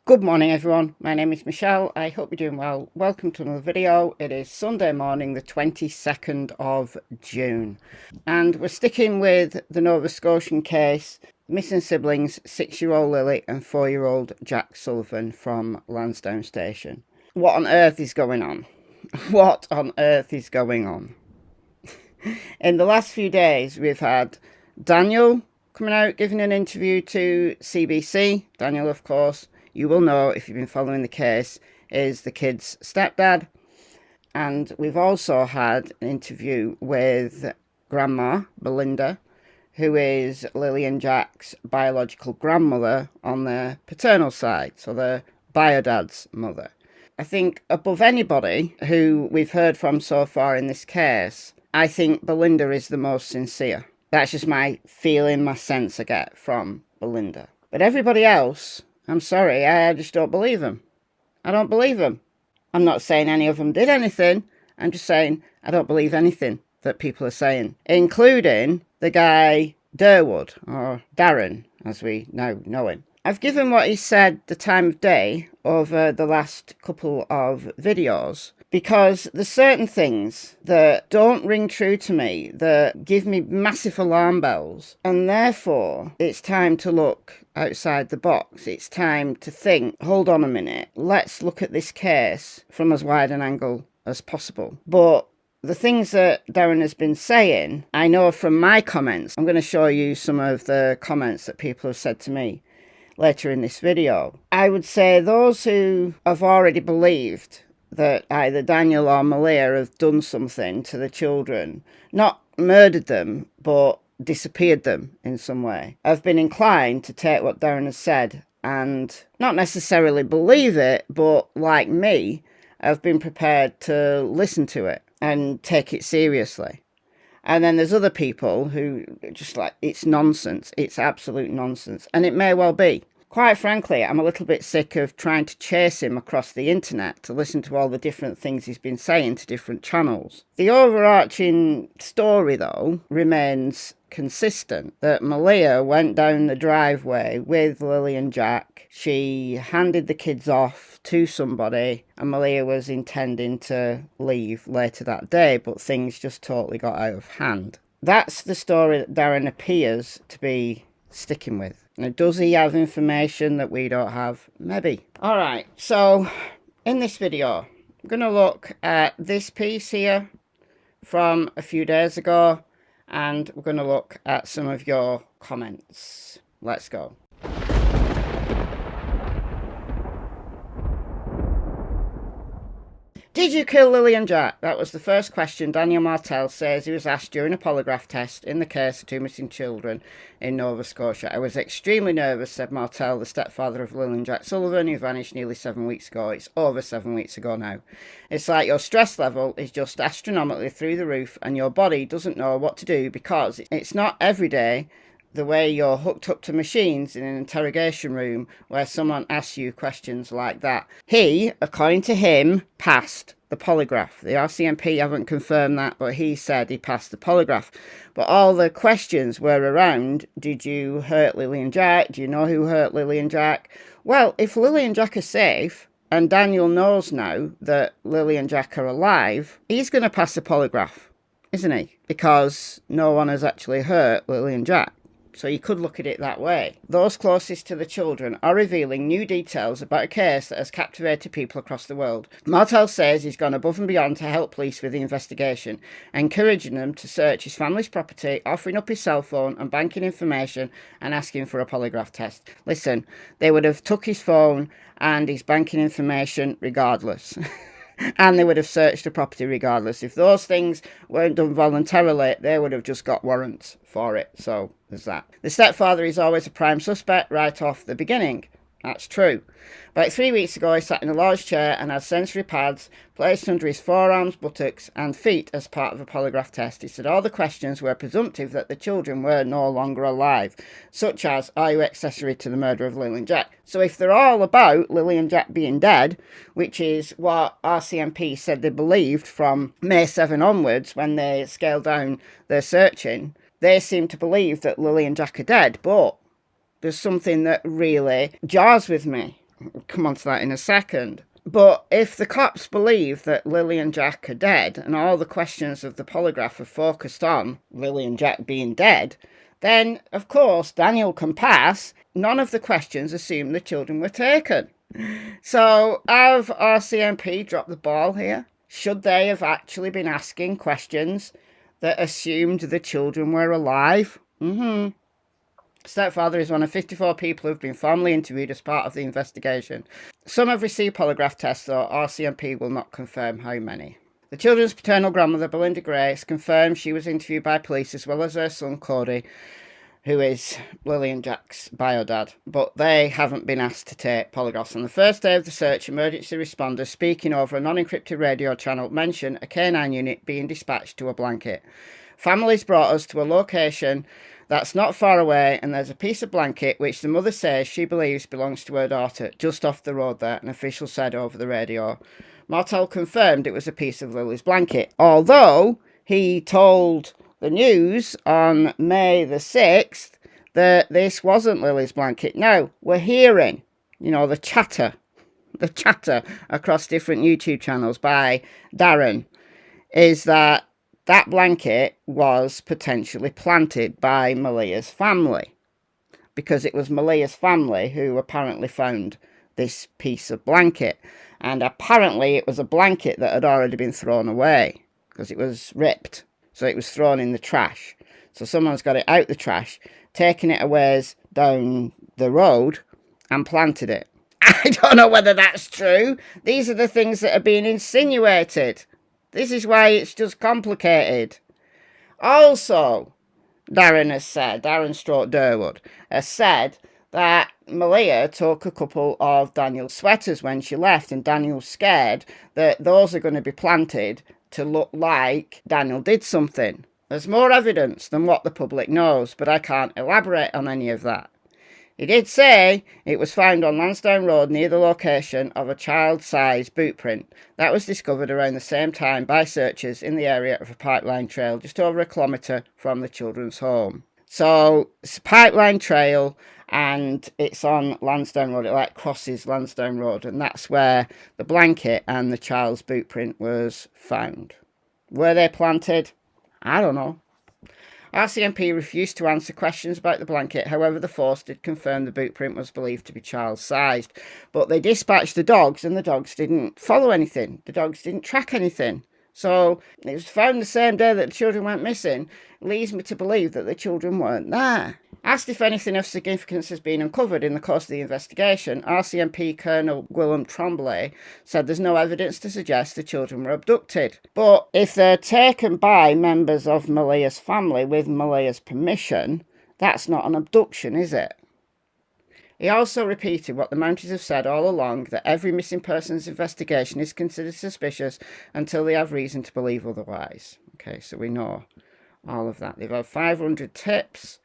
Good morning everyone, my name is Michelle, I hope you're doing well. Welcome to another video. It is Sunday morning the 22nd of June and we're sticking with the Nova Scotian case, missing siblings 6-year-old Lily and 4-year-old Jack Sullivan from Lansdowne Station. What on earth is going on? What on earth is going on? In the last few days we've had Daniel coming out giving an interview to CBC. Daniel, of course, you will know if you've been following the case, is the kid's stepdad. And we've also had an interview with Grandma Belinda, who is Lily and Jack's biological grandmother on their paternal side, so their bio-dad's mother. I think above anybody who we've heard from so far in this case, I think Belinda is the most sincere. That's just my feeling, my sense I get from Belinda. But everybody else, I'm sorry, I just don't believe them. I don't believe them. I'm not saying any of them did anything. I'm just saying I don't believe anything that people are saying, including the guy Durwood, or Darren, as we now know him. I've given what he said the time of day over the last couple of videos because there's certain things that don't ring true to me, that give me massive alarm bells, and therefore it's time to look outside the box. It's time to think, hold on a minute, let's look at this case from as wide an angle as possible. But the things that Darren has been saying, I know from my comments. I'm going to show you some of the comments that people have said to me later in this video. I would say those who have already believed that either Daniel or Malia have done something to the children, not murdered them, but disappeared them in some way, have been inclined to take what Darren has said and not necessarily believe it, but like me, have been prepared to listen to it and take it seriously. And then there's other people who just like, it's nonsense, it's absolute nonsense, and it may well be. Quite frankly, I'm a little bit sick of trying to chase him across the internet to listen to all the different things he's been saying to different channels. The overarching story, though, remains consistent, that Malia went down the driveway with Lily and Jack. She handed the kids off to somebody, and Malia was intending to leave later that day, but things just totally got out of hand. That's the story that Darren appears to be sticking with. Now, does he have information that we don't have? Maybe. Alright, so in this video, I'm going to look at this piece here from a few days ago, and we're going to look at some of your comments. Let's go. Did you kill Lily and Jack? That was the first question Daniel Martell says he was asked during a polygraph test in the case of 2 missing children in Nova Scotia. I was extremely nervous, said Martell, the stepfather of Lily and Jack Sullivan, who vanished nearly 7 weeks ago. It's over 7 weeks ago now. It's like your stress level is just astronomically through the roof and your body doesn't know what to do because it's not every day the way you're hooked up to machines in an interrogation room where someone asks you questions like that. He, according to him, passed the polygraph. The RCMP haven't confirmed that, but he said he passed the polygraph. But all the questions were around, did you hurt Lily and Jack? Do you know who hurt Lily and Jack? Well, if Lily and Jack are safe, and Daniel knows now that Lily and Jack are alive, he's going to pass the polygraph, isn't he? Because no one has actually hurt Lily and Jack. So you could look at it that way. Those closest to the children are revealing new details about a case that has captivated people across the world. Martell says he's gone above and beyond to help police with the investigation, encouraging them to search his family's property, offering up his cell phone and banking information and asking for a polygraph test. Listen, they would have took his phone and his banking information regardless. And they would have searched the property regardless. If those things weren't done voluntarily, they would have just got warrants for it. So there's that. The stepfather is always a prime suspect right off the beginning. That's true. About 3 weeks ago, he sat in a large chair and had sensory pads placed under his forearms, buttocks and feet as part of a polygraph test. He said all the questions were presumptive that the children were no longer alive, such as, are you accessory to the murder of Lily and Jack? So if they're all about Lily and Jack being dead, which is what RCMP said they believed from May 7 onwards when they scaled down their searching, they seem to believe that Lily and Jack are dead, but there's something that really jars with me. come on to that in a second. But if the cops believe that Lilly and Jack are dead, and all the questions of the polygraph are focused on Lilly and Jack being dead, then, of course, Daniel can pass. None of the questions assume the children were taken. So, have RCMP dropped the ball here? Should they have actually been asking questions that assumed the children were alive? Stepfather is one of 54 people who have been formally interviewed as part of the investigation. Some have received polygraph tests, though RCMP will not confirm how many. The children's paternal grandmother, Belinda Grace, confirmed she was interviewed by police as well as her son, Cody, who is Lilly and Jack's bio-dad, but they haven't been asked to take polygraphs. On the first day of the search, emergency responders speaking over a non-encrypted radio channel mentioned a canine unit being dispatched to a blanket. Families brought us to a location that's not far away, and there's a piece of blanket which the mother says she believes belongs to her daughter, just off the road there, an official said over the radio. Martell confirmed it was a piece of Lily's blanket, although he told the news on May the 6th that this wasn't Lily's blanket. Now, we're hearing, the chatter across different YouTube channels by Darren is that blanket was potentially planted by Malia's family, because it was Malia's family who apparently found this piece of blanket. And apparently it was a blanket that had already been thrown away because it was ripped. So it was thrown in the trash. So someone's got it out the trash, taken it away down the road and planted it. I don't know whether that's true. These are the things that are being insinuated. This is why it's just complicated. Also, Darren Stroke Durwood has said that Malia took a couple of Daniel's sweaters when she left, and Daniel's scared that those are going to be planted to look like Daniel did something. There's more evidence than what the public knows, but I can't elaborate on any of that. He did say it was found on Lansdowne Road near the location of a child-sized boot print that was discovered around the same time by searchers in the area of a pipeline trail just over a kilometre from the children's home. So it's a pipeline trail and it's on Lansdowne Road. It crosses Lansdowne Road, and that's where the blanket and the child's boot print was found. Were they planted? I don't know. RCMP refused to answer questions about the blanket. However, the force did confirm the boot print was believed to be child-sized. But they dispatched the dogs, and the dogs didn't follow anything. The dogs didn't track anything. So it was found the same day that the children went missing. It leads me to believe that the children weren't there. Asked if anything of significance has been uncovered in the course of the investigation, RCMP Colonel Gwilym Tremblay said there's no evidence to suggest the children were abducted. But if they're taken by members of Malia's family with Malia's permission, that's not an abduction, is it? He also repeated what the Mounties have said all along, that every missing persons investigation is considered suspicious until they have reason to believe otherwise. Okay, so we know all of that. They've had 500 tips.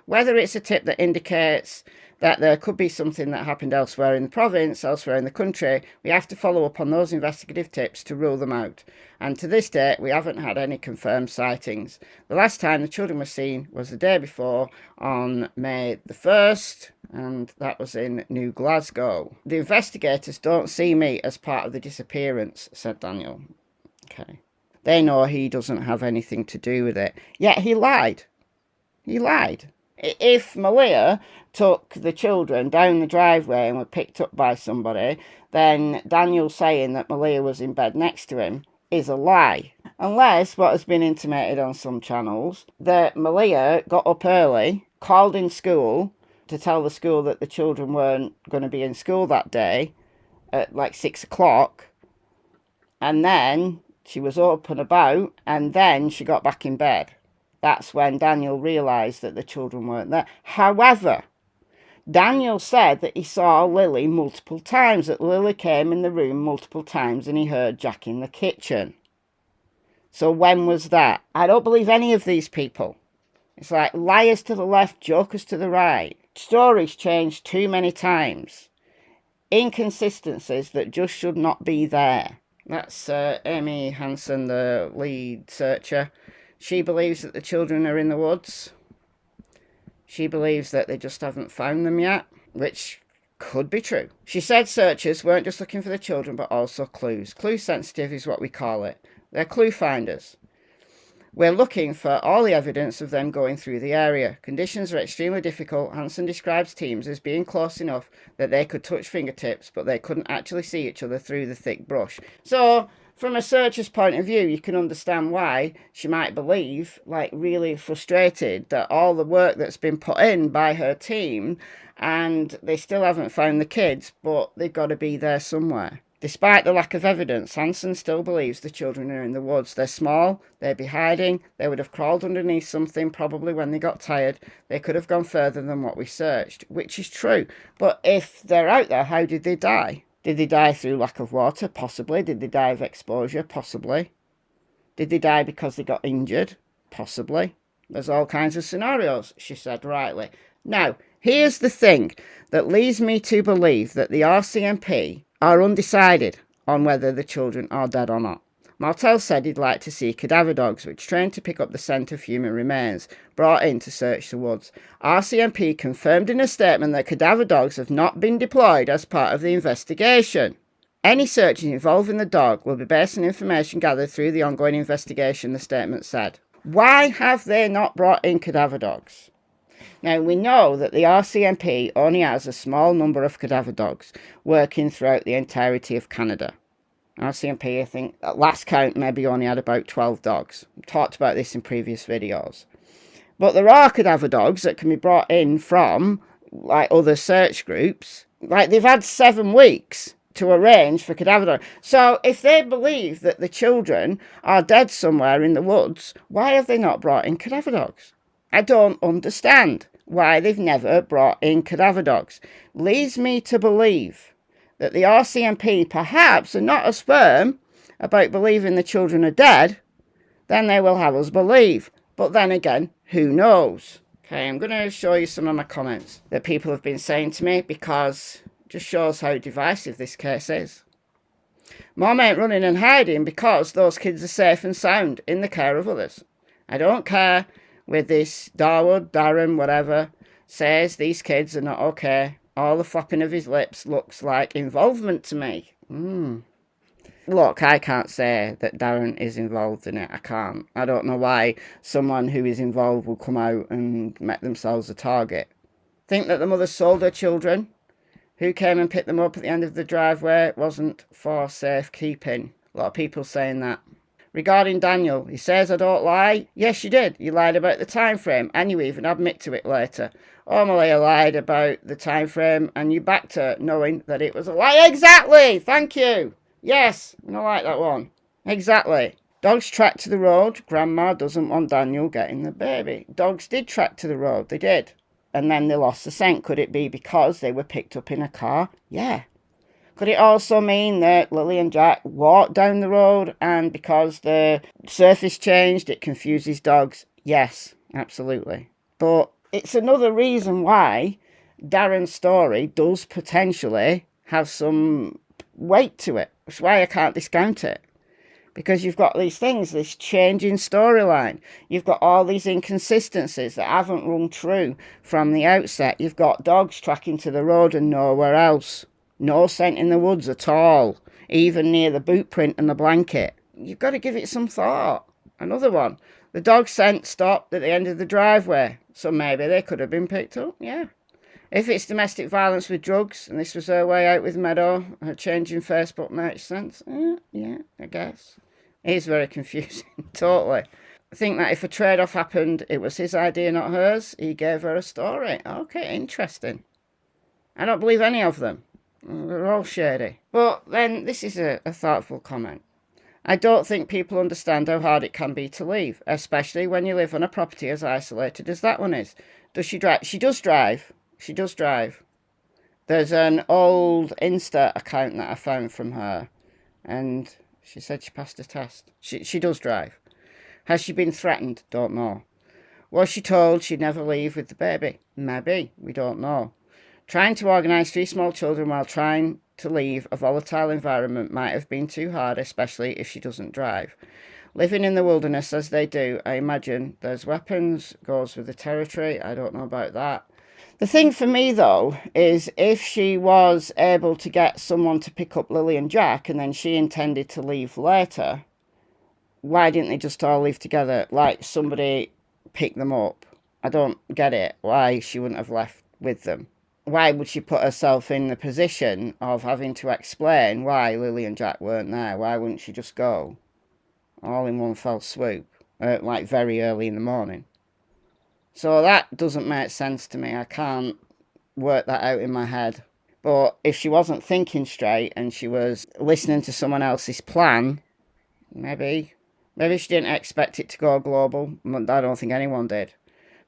Whether it's a tip that indicates that there could be something that happened elsewhere in the province, elsewhere in the country, we have to follow up on those investigative tips to rule them out. And to this date, we haven't had any confirmed sightings. The last time the children were seen was the day before, on May the 1st, and that was in New Glasgow. The investigators don't see me as part of the disappearance, said Daniel. Okay. They know he doesn't have anything to do with it. Yet he lied. He lied. If Malia took the children down the driveway and were picked up by somebody, then Daniel saying that Malia was in bed next to him is a lie. Unless what has been intimated on some channels, that Malia got up early, called in school to tell the school that the children weren't going to be in school that day at 6 o'clock, and then she was up and about, and then she got back in bed. That's when Daniel realised that the children weren't there. However, Daniel said that he saw Lily multiple times, that Lily came in the room multiple times and he heard Jack in the kitchen. So when was that? I don't believe any of these people. It's like liars to the left, jokers to the right. Stories changed too many times. Inconsistencies that just should not be there. That's Amy Hansen, the lead searcher. She believes that the children are in the woods. She believes that they just haven't found them yet, which could be true. She said searchers weren't just looking for the children, but also clues. Clue sensitive is what we call it. They're clue finders. We're looking for all the evidence of them going through the area. Conditions are extremely difficult. Hansen describes teams as being close enough that they could touch fingertips, but they couldn't actually see each other through the thick brush. So, from a searcher's point of view, you can understand why she might believe, like, really frustrated that all the work that's been put in by her team, and they still haven't found the kids, but they've got to be there somewhere. Despite the lack of evidence, Hansen still believes the children are in the woods. They're small, they'd be hiding, they would have crawled underneath something probably when they got tired. They could have gone further than what we searched, which is true. But if they're out there, how did they die? Did they die through lack of water? Possibly. Did they die of exposure? Possibly. Did they die because they got injured? Possibly. There's all kinds of scenarios, she said rightly. Now, here's the thing that leads me to believe that the RCMP are undecided on whether the children are dead or not. Martell said he'd like to see cadaver dogs, which trained to pick up the scent of human remains, brought in to search the woods. RCMP confirmed in a statement that cadaver dogs have not been deployed as part of the investigation. Any searches involving the dog will be based on information gathered through the ongoing investigation, the statement said. Why have they not brought in cadaver dogs? Now, we know that the RCMP only has a small number of cadaver dogs working throughout the entirety of Canada. RCMP, I think, at last count, maybe only had about 12 dogs. I've talked about this in previous videos. But there are cadaver dogs that can be brought in from, like, other search groups. Like, they've had 7 weeks to arrange for cadaver dogs. So, if they believe that the children are dead somewhere in the woods, why have they not brought in cadaver dogs? I don't understand why they've never brought in cadaver dogs. Leads me to believe that the RCMP perhaps are not as firm about believing the children are dead than they will have us believe. But then again, who knows? Okay, I'm going to show you some of my comments that people have been saying to me, because it just shows how divisive this case is. Mom ain't running and hiding because those kids are safe and sound in the care of others. I don't care with this Darwood, Darren, whatever, says these kids are not okay. All the flapping of his lips looks like involvement to me. Look, I can't say that Darren is involved in it. I can't. I don't know why someone who is involved will come out and make themselves a target. Think that the mother sold her children. Who came and picked them up at the end of the driveway wasn't for safekeeping. A lot of people saying that. Regarding Daniel, he says, I don't lie. Yes, you did. You lied about the time frame, and you even admit to it later. Malia lied about the time frame, and you backed her, knowing that it was a lie. Exactly! Thank you! Yes, I don't like that one. Exactly. Dogs tracked to the road. Grandma doesn't want Daniel getting the baby. Dogs did track to the road. They did. And then they lost the scent. Could it be because they were picked up in a car? Yeah. Could it also mean that Lilly and Jack walked down the road, and because the surface changed, it confuses dogs? Yes, absolutely. But it's another reason why Darren's story does potentially have some weight to it. That's why I can't discount it. Because you've got these things, this changing storyline. You've got all these inconsistencies that haven't rung true from the outset. You've got dogs tracking to the road and nowhere else. No scent in the woods at all, even near the bootprint and the blanket. You've got to give it some thought. Another one. The dog scent stopped at the end of the driveway, so maybe they could have been picked up, yeah. If it's domestic violence with drugs, and this was her way out with Meadow, her change in Facebook makes sense. Yeah, I guess. It is very confusing, totally. I think that if a trade-off happened, it was his idea, not hers. He gave her a story. Okay, interesting. I don't believe any of them. They're all shady. But then, this is a thoughtful comment. I don't think people understand how hard it can be to leave, especially when you live on a property as isolated as that one is. Does she drive? She does drive. She does drive. There's an old Insta account that I found from her, and she said she passed a test. She does drive. Has she been threatened? Don't know. Was she told she'd never leave with the baby? Maybe. We don't know. Trying to organise 3 small children while trying to leave a volatile environment might have been too hard, especially if she doesn't drive. Living in the wilderness as they do, I imagine there's weapons, goes with the territory. I don't know about that. The thing for me, though, is if she was able to get someone to pick up Lilly and Jack and then she intended to leave later, why didn't they just all leave together? Like somebody picked them up. I don't get it. Why she wouldn't have left with them. Why would she put herself in the position of having to explain why Lilly and Jack weren't there? Why wouldn't she just go all in one fell swoop, like very early in the morning? So that doesn't make sense to me. I can't work that out in my head. But if she wasn't thinking straight and she was listening to someone else's plan, maybe she didn't expect it to go global. I don't think anyone did.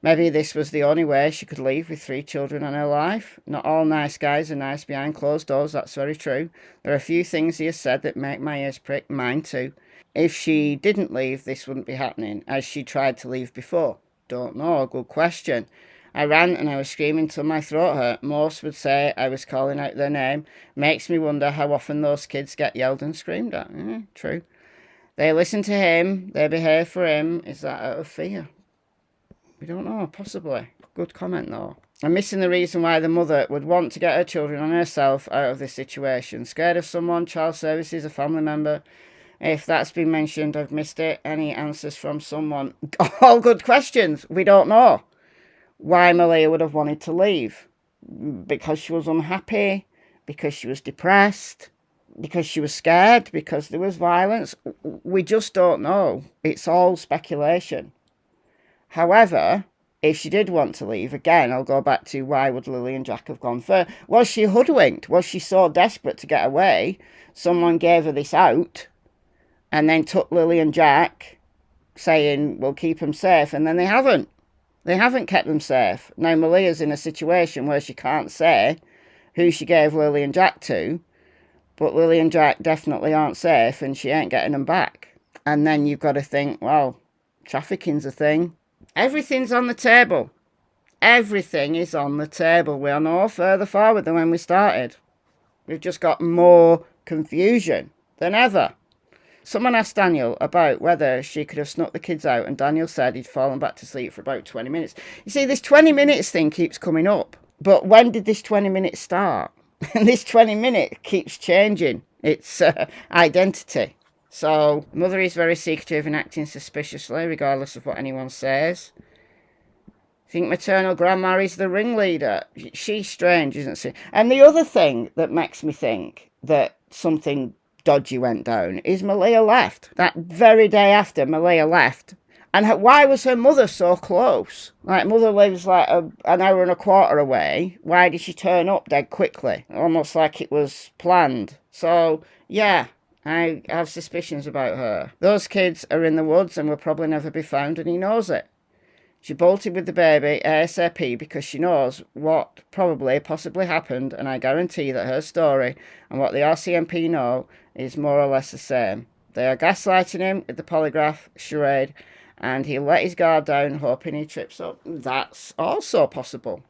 Maybe this was the only way she could leave with 3 children in her life. Not all nice guys are nice behind closed doors, that's very true. There are a few things he has said that make my ears prick, mine too. If she didn't leave, this wouldn't be happening, as she tried to leave before. Don't know, good question. I ran and I was screaming till my throat hurt. Most would say I was calling out their name. Makes me wonder how often those kids get yelled and screamed at. True. They listen to him, they behave for him. Is that out of fear? We don't know, possibly. Good comment though. I'm missing the reason why the mother would want to get her children and herself out of this situation. Scared of someone, child services, a family member. If that's been mentioned, I've missed it. Any answers from someone? All good questions. We don't know why Malia would have wanted to leave. Because she was unhappy, because she was depressed, because she was scared, because there was violence. We just don't know. It's all speculation. However, if she did want to leave, again, I'll go back to why would Lilly and Jack have gone first? Was she hoodwinked? Was she so desperate to get away? Someone gave her this out and then took Lilly and Jack, saying, we'll keep them safe, and then they haven't. They haven't kept them safe. Now, Malia's in a situation where she can't say who she gave Lilly and Jack to, but Lilly and Jack definitely aren't safe, and she ain't getting them back. And then you've got to think, well, trafficking's a thing. Everything's on the table. Everything is on the table. We are no further forward than when we started. We've just got more confusion than ever. Someone asked Daniel about whether she could have snuck the kids out, and Daniel said he'd fallen back to sleep for about 20 minutes. You see, this 20 minutes thing keeps coming up. But when did this 20 minutes start? And this 20 minute keeps changing its identity. So, mother is very secretive and acting suspiciously, regardless of what anyone says. Think maternal grandma is the ringleader. She's strange, isn't she? And the other thing that makes me think that something dodgy went down is Malia left. That very day after Malia left. And why was her mother so close? Like, mother lives like an hour and a quarter away. Why did she turn up dead quickly? Almost like it was planned. So, yeah, I have suspicions about her. Those kids are in the woods and will probably never be found, and he knows it. She bolted with the baby ASAP because she knows what possibly happened, and I guarantee that her story and what the RCMP know is more or less the same. They are gaslighting him with the polygraph charade, and he'll let his guard down, hoping he trips up. That's also possible.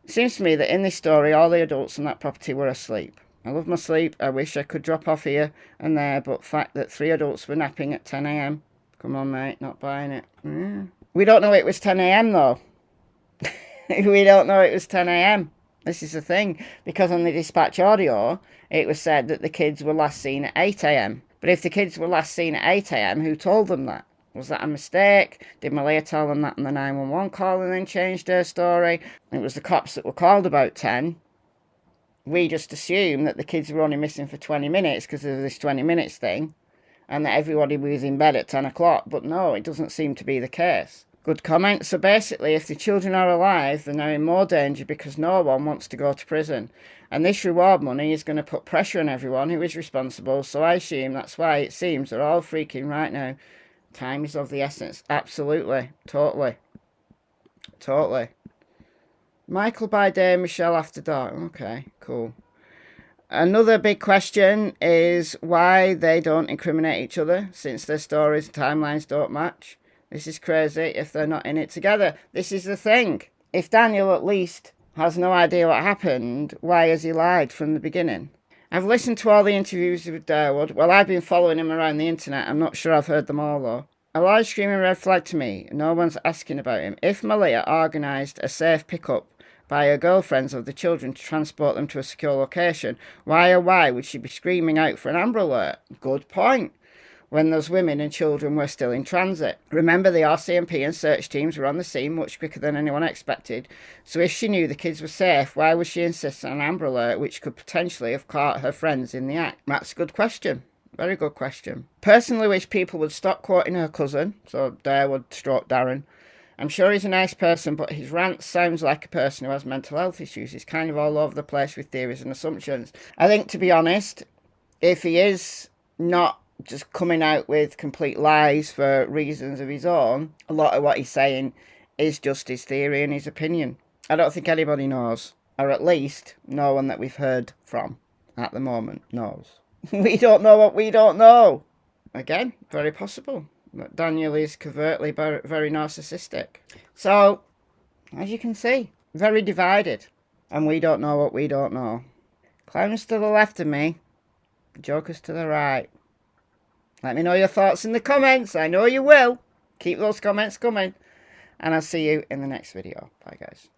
It seems to me that in this story, all the adults on that property were asleep. I love my sleep. I wish I could drop off here and there, but the fact that 3 adults were napping at 10 a.m. Come on, mate, not buying it. We don't know it was 10 a.m. though. We don't know it was 10 a.m. This is the thing, because on the dispatch audio, it was said that the kids were last seen at 8 a.m. But if the kids were last seen at 8 a.m., who told them that? Was that a mistake? Did Malia tell them that on the 911 call and then changed her story? It was the cops that were called about 10. We just assume that the kids were only missing for 20 minutes because of this 20 minutes thing, and that everybody was in bed at 10 o'clock. But no, it doesn't seem to be the case. Good comment. So basically, if the children are alive, they're now in more danger because no one wants to go to prison. And this reward money is going to put pressure on everyone who is responsible. So I assume that's why it seems they're all freaking right now. Time is of the essence. Absolutely. Totally. Michael by day, Michelle after dark. Okay, cool. Another big question is why they don't incriminate each other, since their stories and timelines don't match. This is crazy if they're not in it together. This is the thing. If Daniel at least has no idea what happened, why has he lied from the beginning? I've listened to all the interviews with Darewood. Well, I've been following him around the internet. I'm not sure I've heard them all, though. A large screaming red flag to me. No one's asking about him. If Malia organised a safe pickup by her girlfriends of the children to transport them to a secure location. Why, oh why, would she be screaming out for an Amber Alert? Good point. When those women and children were still in transit. Remember, the RCMP and search teams were on the scene much quicker than anyone expected, so if she knew the kids were safe, why would she insist on an Amber Alert which could potentially have caught her friends in the act? That's a good question. Very good question. Personally wish people would stop quoting her cousin, so Dare would stroke Darren. I'm sure he's a nice person, but his rant sounds like a person who has mental health issues. He's kind of all over the place with theories and assumptions. I think, to be honest, if he is not just coming out with complete lies for reasons of his own, a lot of what he's saying is just his theory and his opinion. I don't think anybody knows, or at least no one that we've heard from at the moment knows. We don't know what we don't know. Again, very possible that Daniel is covertly very narcissistic. So, as you can see, very divided, and we don't know what we don't know. Clowns to the left of me, jokers to the right. Let me know your thoughts in the comments. I know you will. Keep those comments coming. And I'll see you in the next video. Bye, guys.